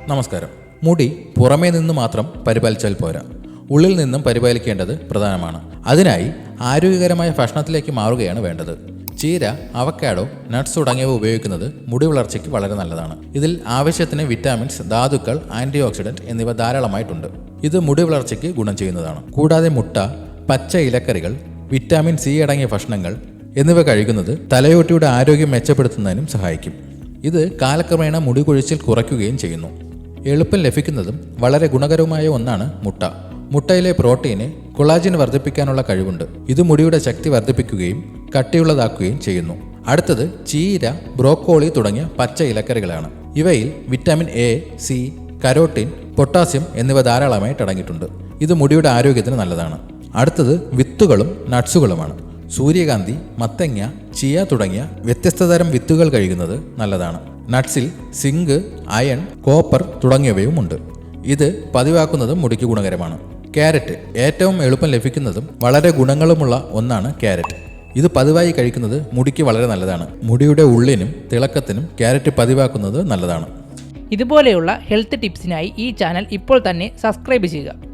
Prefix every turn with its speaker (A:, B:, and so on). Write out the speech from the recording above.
A: നമസ്കാരം. മുടി പുറമേ നിന്ന് മാത്രം പരിപാലിച്ചാൽ പോരാ, ഉള്ളിൽ നിന്നും പരിപാലിക്കേണ്ടത് പ്രധാനമാണ്. അതിനായി ആരോഗ്യകരമായ ഭക്ഷണത്തിലേക്ക് മാറുകയാണ് വേണ്ടത്. ചീര, അവക്കാഡോ, നട്ട്സ് തുടങ്ങിയവ ഉപയോഗിക്കുന്നത് മുടി വളർച്ചയ്ക്ക് വളരെ നല്ലതാണ്. ഇതിൽ ആവശ്യത്തിന് വിറ്റാമിൻസ്, ധാതുക്കൾ, ആന്റി ഓക്സിഡന്റ് എന്നിവ ധാരാളമായിട്ടുണ്ട്. ഇത് മുടി വളർച്ചയ്ക്ക് ഗുണം ചെയ്യുന്നതാണ്. കൂടാതെ മുട്ട, പച്ച ഇലക്കറികൾ, വിറ്റാമിൻ സി അടങ്ങിയ ഭക്ഷണങ്ങൾ എന്നിവ കഴിക്കുന്നത് തലയോട്ടിയുടെ ആരോഗ്യം മെച്ചപ്പെടുത്തുന്നതിനും സഹായിക്കും. ഇത് കാലക്രമേണ മുടി കൊഴിച്ചിൽ കുറയ്ക്കുകയും ചെയ്യുന്നു. എളുപ്പം ലഭിക്കുന്നതും വളരെ ഗുണകരവുമായ ഒന്നാണ് മുട്ട. മുട്ടയിലെ പ്രോട്ടീന് കൊളാജിൻ വർദ്ധിപ്പിക്കാനുള്ള കഴിവുണ്ട്. ഇത് മുടിയുടെ ശക്തി വർദ്ധിപ്പിക്കുകയും കട്ടിയുള്ളതാക്കുകയും ചെയ്യുന്നു. അടുത്തത് ചീര, ബ്രോക്കോളി തുടങ്ങിയ പച്ച ഇലക്കറികളാണ്. ഇവയിൽ vitamin A, C, carotene, potassium എന്നിവ ധാരാളമായിട്ട് അടങ്ങിയിട്ടുണ്ട്. ഇത് മുടിയുടെ ആരോഗ്യത്തിന് നല്ലതാണ്. അടുത്തത് വിത്തുകളും നട്ട്സുകളുമാണ്. സൂര്യകാന്തി, മത്തങ്ങ, ചിയ തുടങ്ങിയ വ്യത്യസ്ത തരം വിത്തുകൾ കഴിക്കുന്നത് നല്ലതാണ്. നട്ട്സിൽ സിങ്ക്, അയൺ, കോപ്പർ തുടങ്ങിയവയുമുണ്ട്. ഇത് പതിവാക്കുന്നതും മുടിക്ക് ഗുണകരമാണ്. ക്യാരറ്റ് ഏറ്റവും എളുപ്പം ലഭിക്കുന്നതും വളരെ ഗുണങ്ങളുമുള്ള ഒന്നാണ് ക്യാരറ്റ്. ഇത് പതിവായി കഴിക്കുന്നത് മുടിക്ക് വളരെ നല്ലതാണ്. മുടിയുടെ ഉള്ളിനും തിളക്കത്തിനും ക്യാരറ്റ് പതിവാക്കുന്നത് നല്ലതാണ്.
B: ഇതുപോലെയുള്ള ഹെൽത്ത് ടിപ്സിനായി ഈ ചാനൽ ഇപ്പോൾ തന്നെ സബ്സ്ക്രൈബ് ചെയ്യുക.